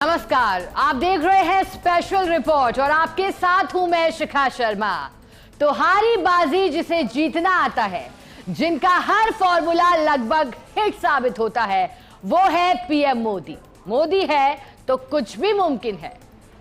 नमस्कार, आप देख रहे हैं स्पेशल रिपोर्ट और आपके साथ हूं मैं शिखा शर्मा। तो हारी बाजी जिसे जीतना आता है, जिनका हर फॉर्मूला लगभग हिट साबित होता है, वो है पीएम मोदी। मोदी है तो कुछ भी मुमकिन है।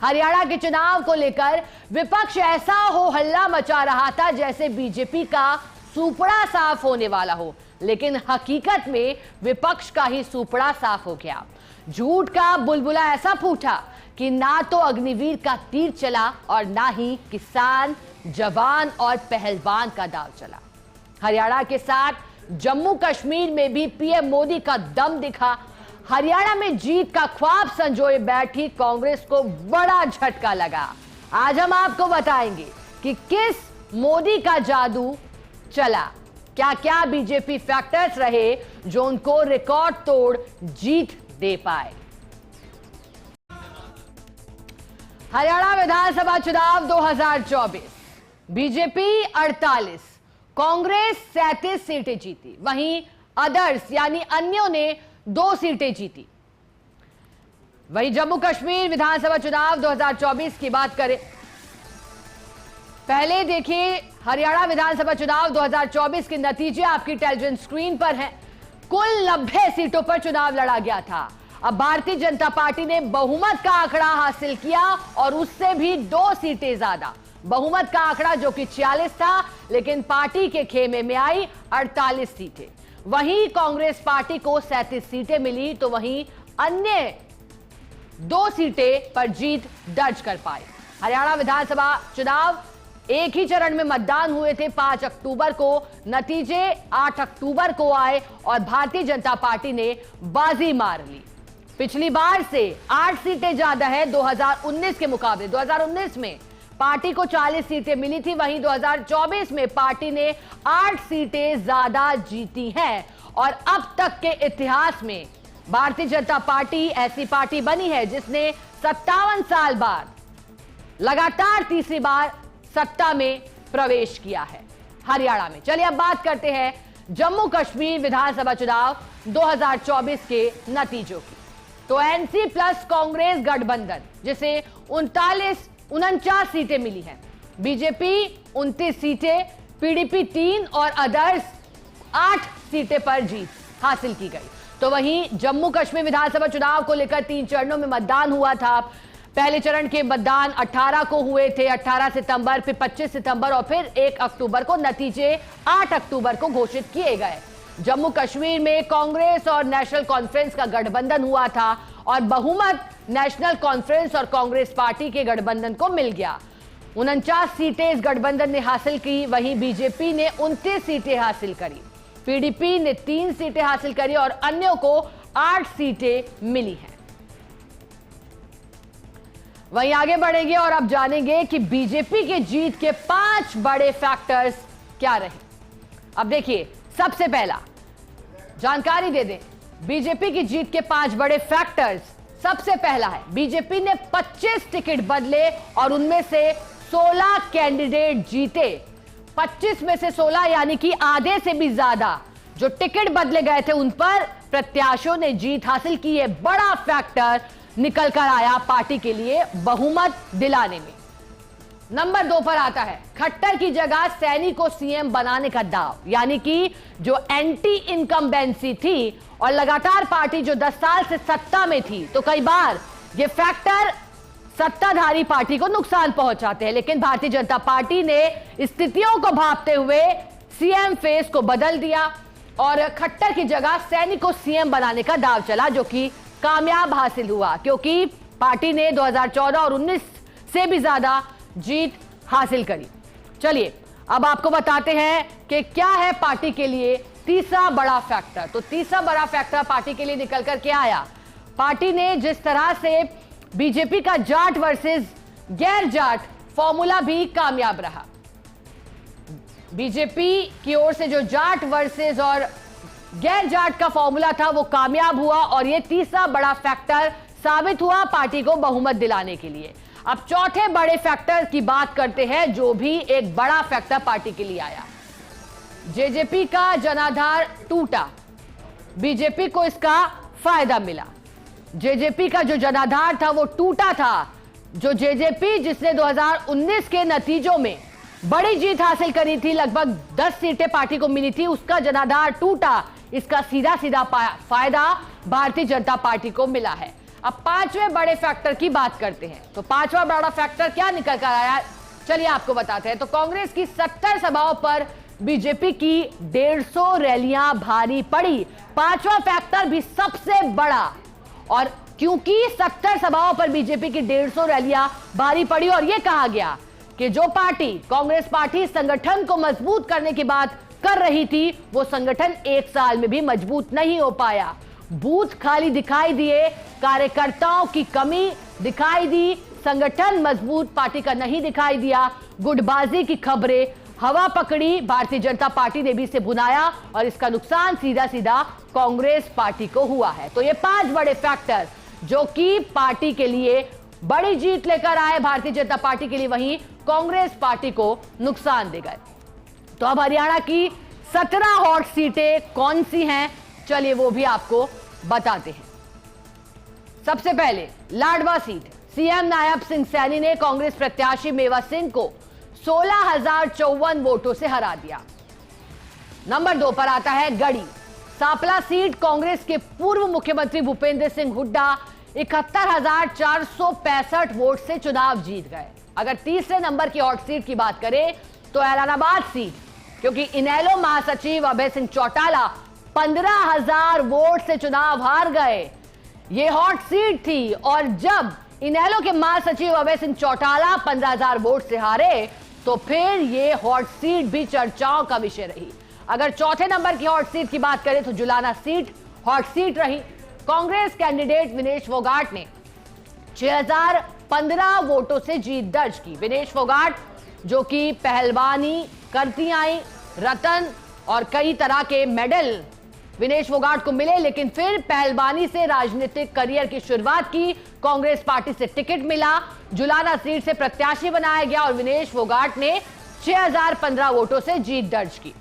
हरियाणा के चुनाव को लेकर विपक्ष ऐसा हो हल्ला मचा रहा था जैसे बीजेपी का सूपड़ा साफ होने वाला हो, लेकिन हकीकत में विपक्ष का ही सूपड़ा साफ हो गया। झूठ का बुलबुला ऐसा फूटा कि ना तो अग्निवीर का तीर चला और ना ही किसान, जवान और पहलवान का दाव चला। हरियाणा के साथ जम्मू कश्मीर में भी पीएम मोदी का दम दिखा। हरियाणा में जीत का ख्वाब संजोए बैठी कांग्रेस को बड़ा झटका लगा। आज हम आपको बताएंगे कि किस मोदी का जादू चला, क्या क्या बीजेपी फैक्टर्स रहे जो उनको रिकॉर्ड तोड़ जीत दे पाए। हरियाणा विधानसभा चुनाव 2024, बीजेपी 48, कांग्रेस 37 सीटें जीती, वहीं अदर्स यानी अन्यों ने 2 सीटें जीती। वहीं जम्मू कश्मीर विधानसभा चुनाव 2024 की बात करें, पहले देखिए हरियाणा विधानसभा चुनाव 2024 के नतीजे आपकी टेलीविजन स्क्रीन पर हैं। कुल 90 सीटों पर चुनाव लड़ा गया था। अब भारतीय जनता पार्टी ने बहुमत का आंकड़ा हासिल किया और उससे भी 2 सीटें ज्यादा। बहुमत का आंकड़ा जो कि 46 था, लेकिन पार्टी के खेमे में आई 48 सीटें। वहीं कांग्रेस पार्टी को 37 सीटें मिली, तो वहीं अन्य 2 सीटें पर जीत दर्ज कर पाए। हरियाणा विधानसभा चुनाव एक ही चरण में मतदान हुए थे। 5 अक्टूबर को नतीजे 8 अक्टूबर को आए और भारतीय जनता पार्टी ने बाजी मार ली। पिछली बार से 8 सीटें ज्यादा है 2019 के मुकाबले। 2019 में पार्टी को 40 सीटें मिली थी, वहीं 2024 में पार्टी ने 8 सीटें ज्यादा जीती हैं। और अब तक के इतिहास में भारतीय जनता पार्टी ऐसी पार्टी बनी है जिसने 57 साल बाद लगातार तीसरी बार सत्ता में प्रवेश किया है हरियाणा में। चलिए अब बात करते हैं जम्मू कश्मीर विधानसभा चुनाव 2024 के नतीजों की। तो एनसी प्लस कांग्रेस गठबंधन जिसे 49 सीटें मिली हैं, बीजेपी 29 सीटें, पीडीपी 3 और अदर्स 8 सीटें पर जीत हासिल की गई। तो वहीं जम्मू कश्मीर विधानसभा चुनाव को लेकर 3 चरणों में मतदान हुआ था। पहले चरण के मतदान 18 को हुए थे, 18 सितंबर, फिर 25 सितंबर और फिर 1 अक्टूबर को नतीजे 8 अक्टूबर को घोषित किए गए। जम्मू कश्मीर में कांग्रेस और नेशनल कॉन्फ्रेंस का गठबंधन हुआ था और बहुमत नेशनल कॉन्फ्रेंस और कांग्रेस पार्टी के गठबंधन को मिल गया। 49 सीटें इस गठबंधन ने हासिल की, वहीं बीजेपी ने 29 सीटें हासिल करी, पीडीपी ने 3 सीटें हासिल करी और अन्यों को 8 सीटें मिली हैं। वहीं आगे बढ़ेंगे और अब जानेंगे कि बीजेपी के जीत के 5 बड़े फैक्टर्स क्या रहे। अब देखिए, सबसे पहला जानकारी दे दें, बीजेपी की जीत के 5 बड़े फैक्टर्स। सबसे पहला है, बीजेपी ने 25 टिकट बदले और उनमें से 16 कैंडिडेट जीते। 25 में से 16 यानी कि आधे से भी ज्यादा जो टिकट बदले गए थे उन पर प्रत्याशियों ने जीत हासिल की। है बड़ा फैक्टर निकल कर आया पार्टी के लिए बहुमत दिलाने में। नंबर 2 पर आता है खट्टर की जगह सैनी को सीएम बनाने का दाव, यानी कि जो एंटी इनकम्बेंसी थी और लगातार पार्टी जो 10 साल से सत्ता में थी, तो कई बार ये फैक्टर सत्ताधारी पार्टी को नुकसान पहुंचाते हैं। लेकिन भारतीय जनता पार्टी ने स्थितियों को भांपते हुए सीएम फेस को बदल दिया और खट्टर की जगह सैनी को सीएम बनाने का दाव चला, जो कि कामयाब हासिल हुआ क्योंकि पार्टी ने 2014 और 19 से भी ज्यादा जीत हासिल करी। चलिए अब आपको बताते हैं कि क्या है पार्टी के लिए तीसरा बड़ा फैक्टर। तो तीसरा बड़ा फैक्टर पार्टी के लिए निकल कर के आया, पार्टी ने जिस तरह से बीजेपी का जाट वर्सेस गैर जाट फॉर्मूला भी कामयाब रहा। बीजेपी की ओर से जो जाट वर्सेस और गैर जाट का फॉर्मूला था वो कामयाब हुआ और ये तीसरा बड़ा फैक्टर साबित हुआ पार्टी को बहुमत दिलाने के लिए। अब चौथे बड़े फैक्टर की बात करते हैं, जो भी एक बड़ा फैक्टर पार्टी के लिए आया। जेजेपी का जनाधार टूटा, बीजेपी को इसका फायदा मिला। जेजेपी का जो जनाधार था वो टूटा था। जो जेजेपी जिसने 2019 के नतीजों में बड़ी जीत हासिल करी थी, लगभग 10 सीटें पार्टी को मिली थी, उसका जनाधार टूटा। इसका सीधा सीधा फायदा भारतीय जनता पार्टी को मिला है। अब पांचवें बड़े फैक्टर की बात करते हैं। तो पांचवा बड़ा फैक्टर क्या निकल कर आया, चलिए आपको बताते हैं। तो कांग्रेस की 70 सभाओं पर बीजेपी की 150 रैलियां भारी पड़ी। पांचवा फैक्टर भी सबसे बड़ा, और क्योंकि 70 सभाओं पर बीजेपी की 150 रैलियां भारी पड़ी और यह कहा गया कि जो पार्टी, कांग्रेस पार्टी संगठन को मजबूत करने की बात कर रही थी, वो संगठन एक साल में भी मजबूत नहीं हो पाया। बूथ खाली दिखाई दिए, कार्यकर्ताओं की कमी दिखाई दी, संगठन मजबूत पार्टी का नहीं दिखाई दिया। गुटबाजी की खबरें हवा पकड़ी, भारतीय जनता पार्टी ने भी इसे भुनाया और इसका नुकसान सीधा सीधा कांग्रेस पार्टी को हुआ है। तो ये 5 बड़े फैक्टर जो कि पार्टी के लिए बड़ी जीत लेकर आए भारतीय जनता पार्टी के लिए, वहीं कांग्रेस पार्टी को नुकसान दे गए। तो अब हरियाणा की 17 हॉट सीटें कौन सी हैं, चलिए वो भी आपको बताते हैं। सबसे पहले लाडवा सीट, सीएम नायब सिंह सैनी ने कांग्रेस प्रत्याशी मेवा सिंह को 16,054 वोटों से हरा दिया। नंबर 2 पर आता है गढ़ी सांपला सीट, कांग्रेस के पूर्व मुख्यमंत्री भूपेंद्र सिंह हुड्डा 71,465 वोट से चुनाव जीत गए। अगर तीसरे नंबर की हॉट सीट की बात करें तो ऐलानाबाद सीट, क्योंकि इनेलो महासचिव अभय सिंह चौटाला 15,000 वोट से चुनाव हार गए। यह हॉट सीट थी और जब इनेलो के महासचिव अभय सिंह चौटाला 15,000 वोट से हारे तो फिर यह हॉट सीट भी चर्चाओं का विषय रही। अगर चौथे नंबर की हॉट सीट की बात करें तो जुलाना सीट हॉट सीट रही। कांग्रेस कैंडिडेट विनेश फोगाट ने 6,015 वोटों से जीत दर्ज की। विनेश फोगाट जो कि पहलवानी करती आई, रतन और कई तरह के मेडल विनेश फोगाट को मिले, लेकिन फिर पहलवानी से राजनीतिक करियर की शुरुआत की। कांग्रेस पार्टी से टिकट मिला, जुलाना सीट से प्रत्याशी बनाया गया और विनेश फोगाट ने 6,015 वोटों से जीत दर्ज की।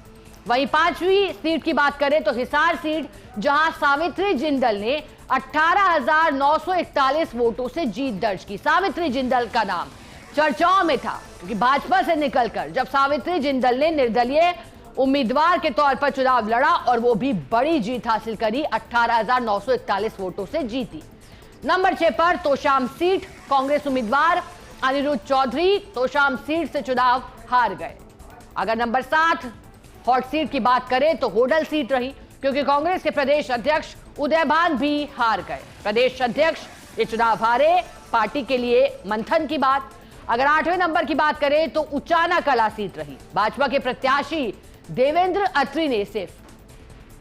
वहीं 5वीं सीट की बात करें तो हिसार सीट, जहां सावित्री जिंदल ने 18,941 वोटों से जीत दर्ज की। सावित्री जिंदल का नाम चर्चाओं में था क्योंकि भाजपा से निकलकर जब सावित्री जिंदल ने निर्दलीय उम्मीदवार के तौर पर चुनाव लड़ा और वो भी बड़ी जीत हासिल करी, 18,941 वोटों से जीती। नंबर 6 पर तोशाम सीट, कांग्रेस उम्मीदवार अनिरुद्ध चौधरी तोशाम सीट से चुनाव हार गए। अगर नंबर 7 हॉट सीट की बात करें तो होडल सीट रही, क्योंकि कांग्रेस के प्रदेश अध्यक्ष उदयभान भी हार गए। प्रदेश अध्यक्ष ये चुनाव हारे, पार्टी के लिए मंथन की बात। अगर 8वें नंबर की बात करें तो उचाना कला सीट रही। भाजपा के प्रत्याशी देवेंद्र अत्री ने सिर्फ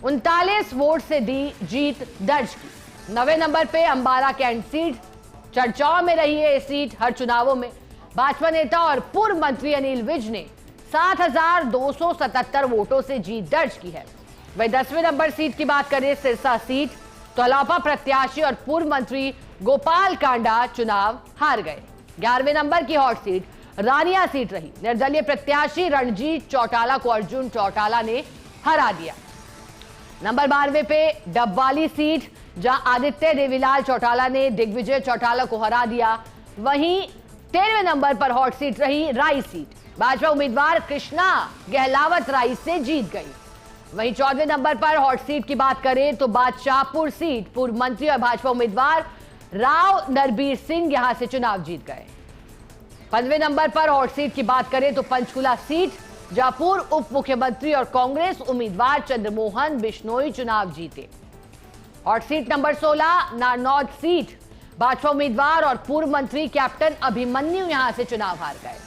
39 वोट से दी जीत दर्ज की। 9वें नंबर पे अंबाला कैंट सीट, चर्चाओं में रही है ये सीट हर चुनावों में। भाजपा नेता और पूर्व मंत्री अनिल विज ने 7,277 वोटों से जीत दर्ज की है। वही 10वें नंबर सीट की बात करें सिरसा सीट, तो अलापा प्रत्याशी और पूर्व मंत्री गोपाल कांडा चुनाव हार गए। 11वें नंबर की हॉट सीट रानिया सीट रही। निर्दलीय प्रत्याशी रणजीत चौटाला को अर्जुन चौटाला ने हरा दिया। नंबर 12वें पे डबवाली सीट, जहां आदित्य देवीलाल चौटाला ने दिग्विजय चौटाला को हरा दिया। वहीं 13वें नंबर पर हॉट सीट रही राई सीट, भाजपा उम्मीदवार कृष्णा गहलावत राई से जीत गई। वहीं 14वें नंबर पर हॉट सीट की बात करें तो बादशाहपुर सीट, पूर्व मंत्री और भाजपा उम्मीदवार राव नरबीर सिंह यहां से चुनाव जीत गए। 15वें नंबर पर हॉट सीट की बात करें तो पंचकुला सीट, जहां पूर्व उप मुख्यमंत्री और कांग्रेस उम्मीदवार चंद्रमोहन बिश्नोई चुनाव जीते। Hot seat number 16 Narnaund seat, Bhajpa उम्मीदवार और पूर्व मंत्री कैप्टन अभिमन्यु यहां से चुनाव हार गए।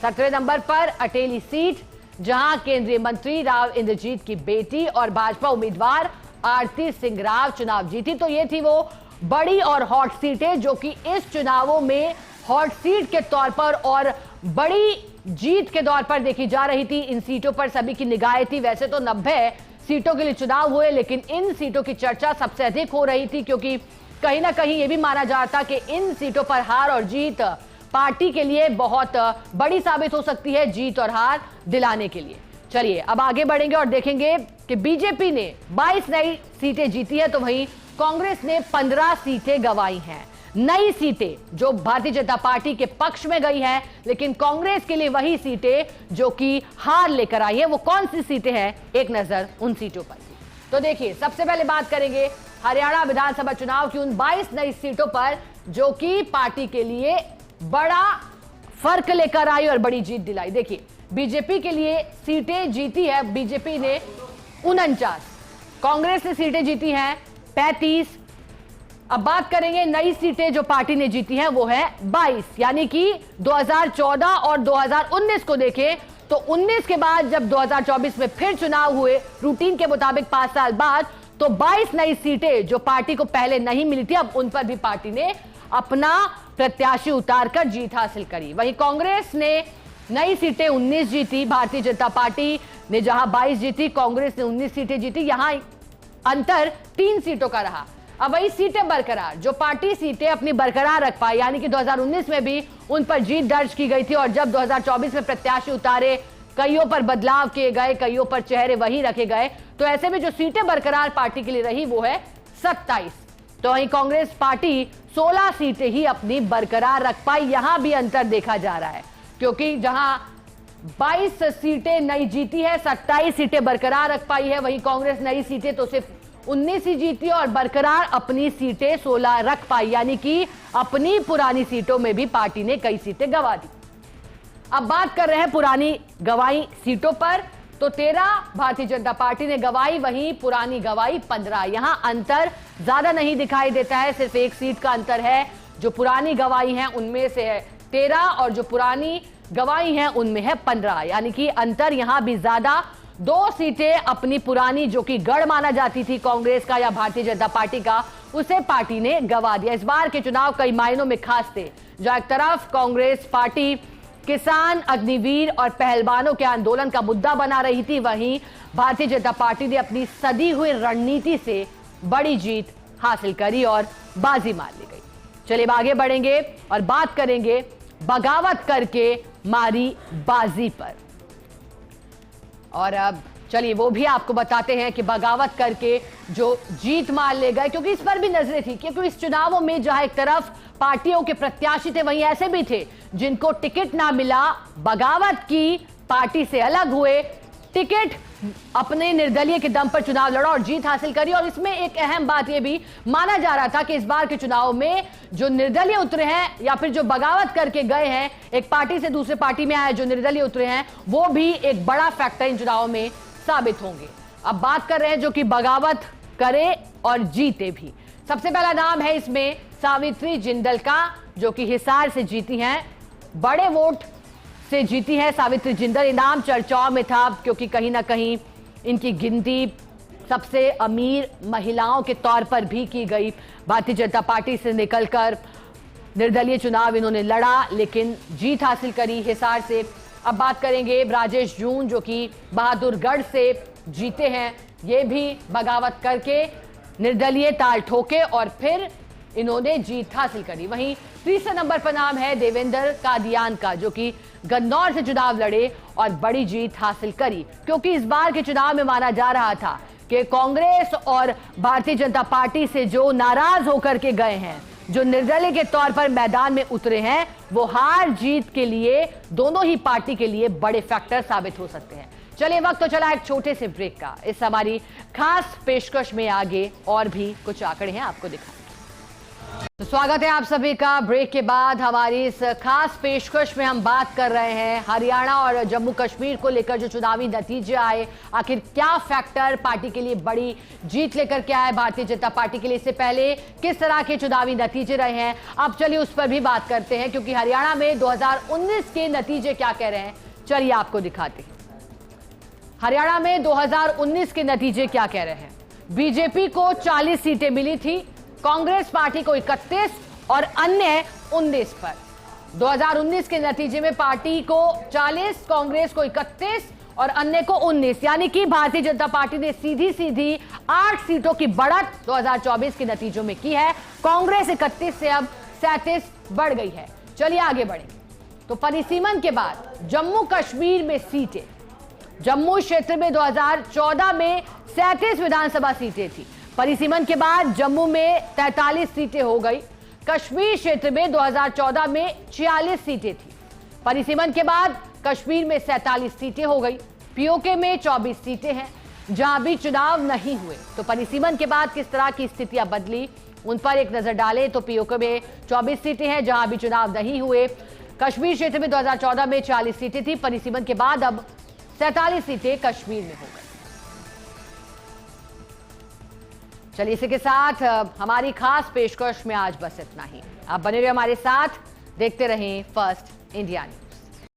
17वें नंबर पर अटेली सीट, जहां केंद्रीय मंत्री राव इंद्रजीत की बेटी और भाजपा उम्मीदवार आरती सिंह राव चुनाव जीती। तो ये थी वो बड़ी और हॉट सीटें जो कि इस चुनावों में हॉट सीट के तौर पर और बड़ी जीत के तौर पर देखी जा रही थी। इन सीटों पर सभी की निगाहें थी। वैसे तो 90 सीटों के लिए चुनाव हुए, लेकिन इन सीटों की चर्चा सबसे अधिक हो रही थी क्योंकि कहीं ना कहीं यह भी माना जाता कि इन सीटों पर हार और जीत पार्टी के लिए बहुत बड़ी साबित हो सकती है, जीत और हार दिलाने के लिए। चलिए अब आगे बढ़ेंगे और देखेंगे कि बीजेपी ने 22 नई सीटें जीती है, तो वहीं कांग्रेस ने 15 सीटें गंवाई हैं। नई सीटें जो भारतीय जनता पार्टी के पक्ष में गई है, लेकिन कांग्रेस के लिए वही सीटें जो कि हार लेकर आई है। वो कौन सी सीटें हैं, एक नजर उन सीटों पर। तो देखिए, सबसे पहले बात करेंगे हरियाणा विधानसभा चुनाव की उन 22 नई सीटों पर जो कि पार्टी के लिए बड़ा फर्क लेकर आई और बड़ी जीत दिलाई। देखिए, बीजेपी के लिए सीटें जीती है बीजेपी ने 49, कांग्रेस ने सीटें जीती हैं 35। अब बात करेंगे नई सीटें जो पार्टी ने जीती हैं, वो है 22, यानी कि 2014 और 2019 को देखें तो 19 के बाद जब 2024 में फिर चुनाव हुए रूटीन के मुताबिक 5 साल बाद, तो 22 नई सीटें जो पार्टी को पहले नहीं मिली थी, अब उन पर भी पार्टी ने अपना प्रत्याशी उतारकर जीत हासिल करी। वहीं कांग्रेस ने नई सीटें 19 जीती, भारतीय जनता पार्टी ने जहां 22 जीती, कांग्रेस ने 19 सीटें जीती। यहां अंतर 3 सीटों का रहा। अब वही सीटें बरकरार, जो पार्टी सीटें अपनी बरकरार रख पाई, यानी कि 2019 में भी उन पर जीत दर्ज की गई थी और जब 2024 में प्रत्याशी उतारे, कईयों पर बदलाव किए गए, कईयों पर चेहरे वही रखे गए, तो ऐसे में जो सीटें बरकरार पार्टी के लिए रही वो है 27। तो वहीं कांग्रेस पार्टी 16 सीटें ही अपनी बरकरार रख पाई। यहां भी अंतर देखा जा रहा है, क्योंकि जहां 22 सीटें नई जीती है, 27 सीटें बरकरार रख पाई है, वहीं कांग्रेस नई सीटें तो सिर्फ 19 ही जीती और बरकरार अपनी सीटें 16 रख पाई, यानी कि अपनी पुरानी सीटों में भी पार्टी ने कई सीटें गंवा दी। अब बात कर रहे हैं पुरानी गंवाई सीटों पर, तो 13 भारतीय जनता पार्टी ने गंवाई, वहीं पुरानी गंवाई 15। यहां अंतर ज्यादा नहीं दिखाई देता है, सिर्फ एक सीट का अंतर है। जो पुरानी गंवाई है उनमें से है 13 और जो पुरानी गंवाई है उनमें है 15, यानी कि अंतर यहां भी ज्यादा। 2 सीटें अपनी पुरानी जो कि गढ़ माना जाती थी कांग्रेस का या भारतीय जनता पार्टी का, उसे पार्टी ने गंवा दिया। इस बार के चुनाव कई मायनों में खास थे। जहां एक तरफ कांग्रेस पार्टी किसान, अग्निवीर और पहलवानों के आंदोलन का मुद्दा बना रही थी, वहीं भारतीय जनता पार्टी ने अपनी सदी हुई रणनीति से बड़ी जीत हासिल करी और बाजी मार ली गई। चलिए आगे बढ़ेंगे और बात करेंगे बगावत करके मारी बाजी पर। और अब चलिए वो भी आपको बताते हैं कि बगावत करके जो जीत मार ले गए, क्योंकि इस पर भी नजरें थी, क्योंकि इस चुनावों में जहां एक तरफ पार्टियों के प्रत्याशी थे, वहीं ऐसे भी थे जिनको टिकट ना मिला, बगावत की, पार्टी से अलग हुए, टिकट अपने निर्दलीय के दम पर चुनाव लड़ा और जीत हासिल करी। और इसमें एक अहम बात यह भी माना जा रहा था कि इस बार के चुनाव में जो निर्दलीय उतरे हैं या फिर जो बगावत करके गए हैं, एक पार्टी से दूसरे पार्टी में आए जो निर्दलीय उतरे हैं, वो भी एक बड़ा फैक्टर इन चुनावों में साबित होंगे। अब बात कर रहे हैं जो कि बगावत करे और जीते भी। सबसे पहला नाम है इसमें सावित्री जिंदल का, जो कि हिसार से जीती हैं, बड़े वोट से जीती है सावित्री जिंदल। इनाम चर्चाओं में था क्योंकि कहीं ना कहीं इनकी गिनती सबसे अमीर महिलाओं के तौर पर भी की गई। भारतीय जनता पार्टी से निकलकर निर्दलीय चुनाव इन्होंने लड़ा, लेकिन जीत हासिल करी हिसार से। अब बात करेंगे राजेश जून, जो कि बहादुरगढ़ से जीते हैं। ये भी बगावत करके निर्दलीय ताल ठोके और फिर इन्होंने जीत हासिल करी। वहीं तीसरे नंबर पर नाम है देवेंद्र कादियान का, जो कि गन्नौर से चुनाव लड़े और बड़ी जीत हासिल करी, क्योंकि इस बार के चुनाव में माना जा रहा था कि कांग्रेस और भारतीय जनता पार्टी से जो नाराज होकर के गए हैं, जो निर्दलीय के तौर पर मैदान में उतरे हैं, वो हार जीत के लिए दोनों ही पार्टी के लिए बड़े फैक्टर साबित हो सकते हैं। चलिए वक्त तो चला एक छोटे से ब्रेक का। इस हमारी खास पेशकश में आगे और भी कुछ आंकड़े हैं, आपको दिखाएं। तो स्वागत है आप सभी का। ब्रेक के बाद हमारी इस खास पेशकश में हम बात कर रहे हैं हरियाणा और जम्मू कश्मीर को लेकर जो चुनावी नतीजे आए, आखिर क्या फैक्टर पार्टी के लिए बड़ी जीत लेकर के आए भारतीय जनता पार्टी के लिए। इससे पहले किस तरह के चुनावी नतीजे रहे हैं, अब चलिए उस पर भी बात करते हैं, क्योंकि हरियाणा में 2019 के नतीजे क्या कह रहे हैं, चलिए आपको दिखाते हैं। हरियाणा में 2019 के नतीजे क्या कह रहे हैं। बीजेपी को 40 सीटें मिली थी, कांग्रेस पार्टी को 31 और अन्य 19 पर। 2019 के नतीजे में पार्टी को 40, कांग्रेस को 31 और अन्य को 19, यानी कि भारतीय जनता पार्टी ने सीधी सीधी 8 सीटों की बढ़त 2024 के नतीजों में की है। कांग्रेस 31 से अब 37 बढ़ गई है। चलिए आगे बढ़ेंगे। तो परिसीमन के बाद जम्मू कश्मीर में सीटें, जम्मू क्षेत्र में 2014 में 37 विधानसभा सीटें थी, परिसीमन के बाद जम्मू में 43 सीटें हो गई। कश्मीर क्षेत्र में 2014 में 46 सीटें थी। परिसीमन के बाद कश्मीर में 47 सीटें हो गई। पीओके में 24 सीटें हैं जहां भी चुनाव नहीं हुए। तो परिसीमन के बाद किस तरह की स्थितियां बदली, उन पर एक नजर डालें तो पीओके में 24 सीटें हैं जहां भी चुनाव नहीं हुए। कश्मीर क्षेत्र में 2014 में 40 सीटें थी। परिसीमन के बाद अब 47 सीटें कश्मीर में हो गई। चलिए, इसी के साथ हमारी खास पेशकश में आज बस इतना ही। आप बने रहिए हमारे साथ, देखते रहें फर्स्ट इंडिया न्यूज।